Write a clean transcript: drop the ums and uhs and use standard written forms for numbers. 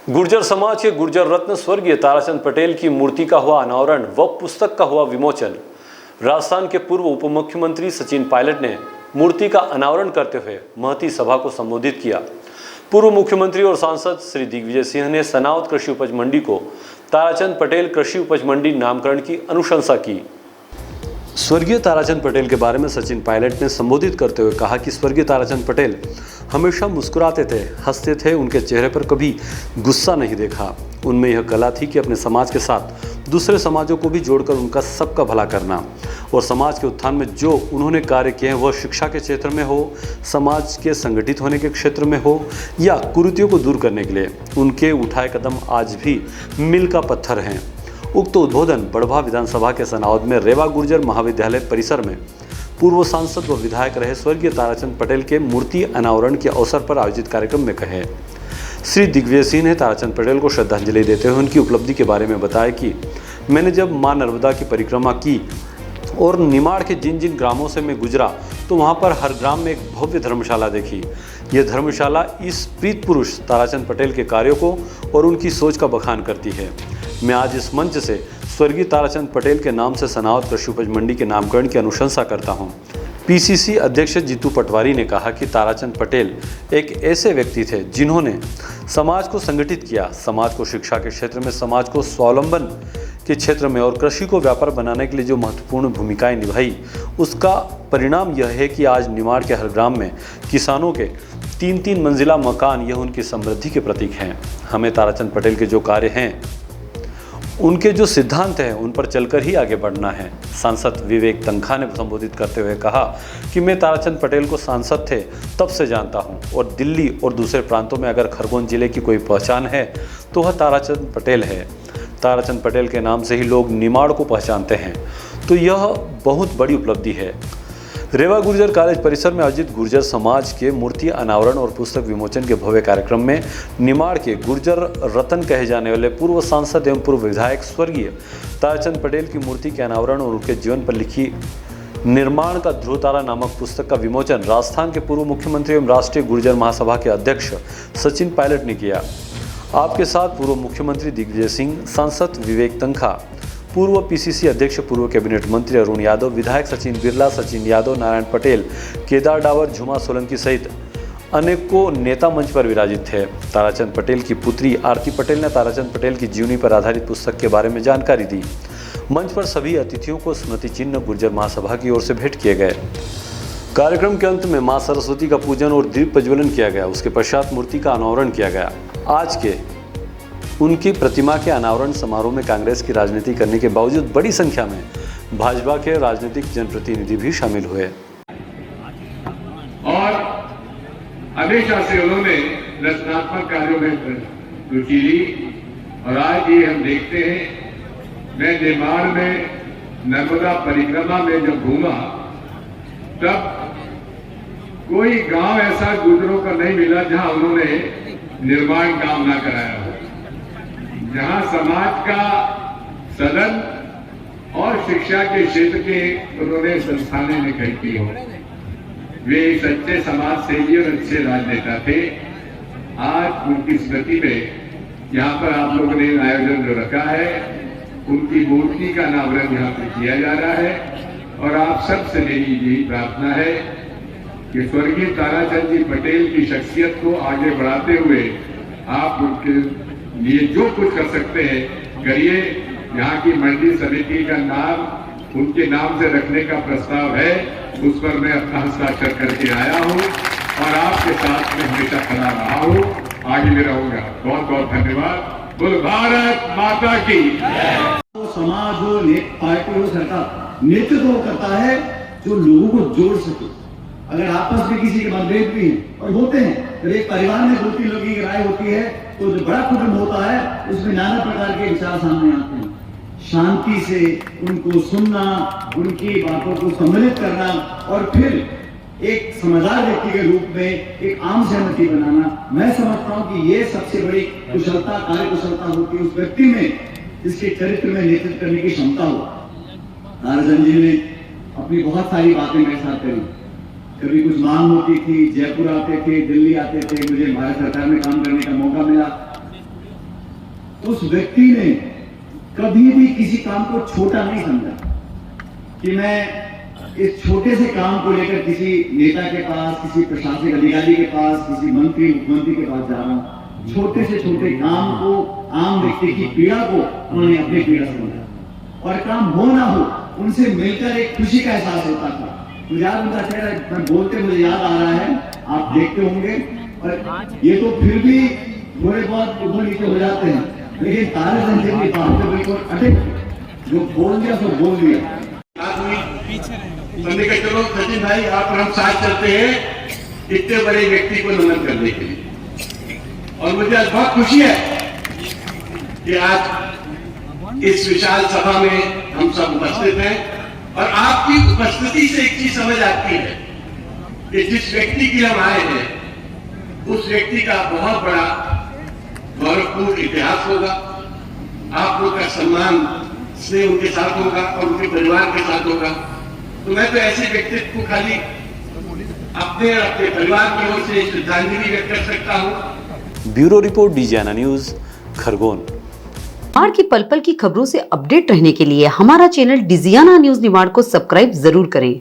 गुर्जर समाज के गुर्जर रत्न स्वर्गीय ताराचंद पटेल की मूर्ति का हुआ अनावरण व पुस्तक का हुआ विमोचन। राजस्थान के पूर्व उप मुख्यमंत्री सचिन पायलट ने मूर्ति का अनावरण करते हुए महती सभा को संबोधित किया। पूर्व मुख्यमंत्री और सांसद श्री दिग्विजय सिंह ने सनावत कृषि उपज मंडी को ताराचंद पटेल कृषि उपज मंडी नामकरण की अनुशंसा की। स्वर्गीय ताराचंद पटेल के बारे में सचिन पायलट ने संबोधित करते हुए कहा कि स्वर्गीय ताराचंद पटेल हमेशा मुस्कुराते थे, हंसते थे, उनके चेहरे पर कभी गुस्सा नहीं देखा। उनमें यह कला थी कि अपने समाज के साथ दूसरे समाजों को भी जोड़कर उनका सबका भला करना और समाज के उत्थान में जो उन्होंने कार्य किए हैं वह शिक्षा के क्षेत्र में हो, समाज के संगठित होने के क्षेत्र में हो या कुरीतियों को दूर करने के लिए उनके उठाए कदम आज भी मील का पत्थर हैं। उक्त उद्बोधन बड़भा विधानसभा के सनावद में रेवा गुर्जर महाविद्यालय परिसर में पूर्व सांसद व विधायक रहे स्वर्गीय ताराचंद पटेल के मूर्ति अनावरण के अवसर पर आयोजित कार्यक्रम में कहे। श्री दिग्विजय सिंह ने ताराचंद पटेल को श्रद्धांजलि देते हुए उनकी उपलब्धि के बारे में बताया कि मैंने जब मां नर्मदा की परिक्रमा की और निमाड़ के जिन जिन ग्रामों से मैं गुजरा तो वहाँ पर हर ग्राम में एक भव्य धर्मशाला देखी। यह धर्मशाला इस प्रीत पुरुष ताराचंद पटेल के कार्यों को और उनकी सोच का बखान करती है। मैं आज इस मंच से स्वर्गीय ताराचंद पटेल के नाम से सनावत कृषि उपज मंडी के नामकरण की अनुशंसा करता हूं। पीसीसी अध्यक्ष जीतू पटवारी ने कहा कि ताराचंद पटेल एक ऐसे व्यक्ति थे जिन्होंने समाज को संगठित किया, समाज को शिक्षा के क्षेत्र में, समाज को स्वावलंबन के क्षेत्र में और कृषि को व्यापार बनाने के लिए जो महत्वपूर्ण भूमिकाएं निभाई, उसका परिणाम यह है कि आज निमाड़ के हर ग्राम में किसानों के 3-3 मंजिला मकान, यह उनकी समृद्धि के प्रतीक हैं। हमें ताराचंद पटेल के जो कार्य हैं, उनके जो सिद्धांत हैं, उन पर चलकर ही आगे बढ़ना है। सांसद विवेक तनखा ने संबोधित करते हुए कहा कि मैं ताराचंद पटेल को सांसद थे तब से जानता हूं और दिल्ली और दूसरे प्रांतों में अगर खरगोन जिले की कोई पहचान है तो वह ताराचंद पटेल है। ताराचंद पटेल के नाम से ही लोग निमाड़ को पहचानते हैं, तो यह बहुत बड़ी उपलब्धि है। रेवा गुर्जर कॉलेज परिसर में आयोजित गुर्जर समाज के मूर्ति अनावरण और पुस्तक विमोचन के भव्य कार्यक्रम में निमाड़ के गुर्जर रत्न कहे जाने वाले पूर्व सांसद एवं पूर्व विधायक स्वर्गीय ताराचंद पटेल की मूर्ति के अनावरण और उनके जीवन पर लिखी निर्माण का ध्रुव तारा नामक पुस्तक का विमोचन राजस्थान के पूर्व मुख्यमंत्री एवं राष्ट्रीय गुर्जर महासभा के अध्यक्ष सचिन पायलट ने किया। आपके साथ पूर्व मुख्यमंत्री दिग्विजय सिंह, सांसद विवेक तनखा, पूर्व पीसीसी अध्यक्ष पूर्व कैबिनेट मंत्री अरुण यादव, विधायक सचिन बिरला, सचिन यादव, नारायण पटेल, केदार डावर, झुमा सोलंकी सहित अनेकों नेता मंच पर विराजित थे। ताराचंद पटेल की पुत्री आरती पटेल ने ताराचंद पटेल की जीवनी पर आधारित पुस्तक के बारे में जानकारी दी। मंच पर सभी अतिथियों को स्मृति चिन्ह गुर्जर महासभा की ओर से भेंट किए गए। कार्यक्रम के अंत में मां सरस्वती का पूजन और दीप प्रज्वलन किया गया। उसके पश्चात मूर्ति का अनावरण किया गया। आज के उनकी प्रतिमा के अनावरण समारोह में कांग्रेस की राजनीति करने के बावजूद बड़ी संख्या में भाजपा के राजनीतिक जनप्रतिनिधि भी शामिल हुए और हमेशा से उन्होंने रचनात्मक कार्यों में रुचि ली। और आज ये हम देखते हैं, मैं निमाड़ में नर्मदा परिक्रमा में जब घूमा तब कोई गांव ऐसा गुर्जरों का नहीं मिला जहां उन्होंने निर्माण काम ना कराया हो, जहां समाज का सदन और शिक्षा के क्षेत्र के उन्होंने संस्थानें निखरी की हो। वे सच्चे समाज सेवी और अच्छे राजनेता थे। आज उनकी स्मृति में यहाँ पर आप लोगों ने आयोजन जो रखा है, उनकी मूर्ति का अनावरण यहाँ पर किया जा रहा है। और आप सबसे मेरी यही प्रार्थना है कि स्वर्गीय ताराचंद जी पटेल की शख्सियत को आगे बढ़ाते हुए आप उनके लिए जो कुछ कर सकते हैं करिए। यहाँ की मंडी समिति का नाम उनके नाम से रखने का प्रस्ताव है, उस पर मैं अपना हस्ताक्षर करके आया हूँ और आपके साथ में हमेशा खड़ा रहा हूँ, आगे भी रहूंगा। बहुत बहुत धन्यवाद। बोल भारत माता की। समाज हो, पार्टी हो, सरकार नेतृत्व करता है जो लोगों को जोड़ सके। अगर आपस में किसी के मतभेद भी और होते हैं तो एक परिवार में 2-3 लोगों की राय होती है तो जो बड़ा कुटुंब होता है उसमें नाना प्रकार के विचार सामने आते हैं। शांति से उनको सुनना, उनकी बातों को सम्मिलित करना और फिर एक समझदार व्यक्ति के रूप में एक आम सहमति बनाना, मैं समझता हूं कि ये सबसे बड़ी कुशलता, कार्य कुशलता होती है उस व्यक्ति में जिसके चरित्र में नेतृत्व करने की क्षमता हो। ताराचंद जी ने अपनी बहुत सारी बातें मेरे साथ करी। कभी कुछ मांग होती थी, जयपुर आते थे, दिल्ली आते थे, मुझे भारत सरकार में काम करने का मौका मिला। उस व्यक्ति ने कभी भी किसी काम को छोटा नहीं समझा कि मैं इस छोटे से काम को लेकर किसी नेता के पास, किसी प्रशासनिक अधिकारी के पास, किसी मंत्री मुख्यमंत्री के पास जा रहा हूं। छोटे से छोटे काम को, आम व्यक्ति की पीड़ा को उन्होंने अपनी पीड़ा समझा और काम हो ना हो उनसे मिलकर एक खुशी का एहसास होता था। मुझे याद उनका चेहरा मैं बोलते मुझे याद आ रहा है, आप देखते होंगे। और ये तो फिर भी थोड़े बहुत ऊपर नीचे हो जाते हैं, लेकिन तारे संजय की बात तो बिल्कुल अटक, जो बोल दिया तो बोल दिया। हमने कहा चलो सचिन भाई आप और हम साथ चलते हैं इतने बड़े व्यक्ति को नमन करने के लिए। और मुझे आज बहुत खुशी है कि आज इस विशाल सभा में हम सब उपस्थित हैं और आपकी उपस्थिति से एक चीज समझ आती है कि जिस व्यक्ति की हम आए हैं उस व्यक्ति का बहुत बड़ा गौरवपूर्ण इतिहास होगा। आप लोग का सम्मान स्नेह उनके साथ होगा और उनके परिवार के साथ होगा। तो मैं तो ऐसे व्यक्तित्व को खाली अपने और अपने परिवार की ओर से श्रद्धांजलि व्यक्त कर सकता हूँ। ब्यूरो रिपोर्ट डीजीआईएना न्यूज, खरगोन। निमाड़ की पल पल की खबरों से अपडेट रहने के लिए हमारा चैनल डीजीआईएना न्यूज निमाड़ को सब्सक्राइब जरूर करें।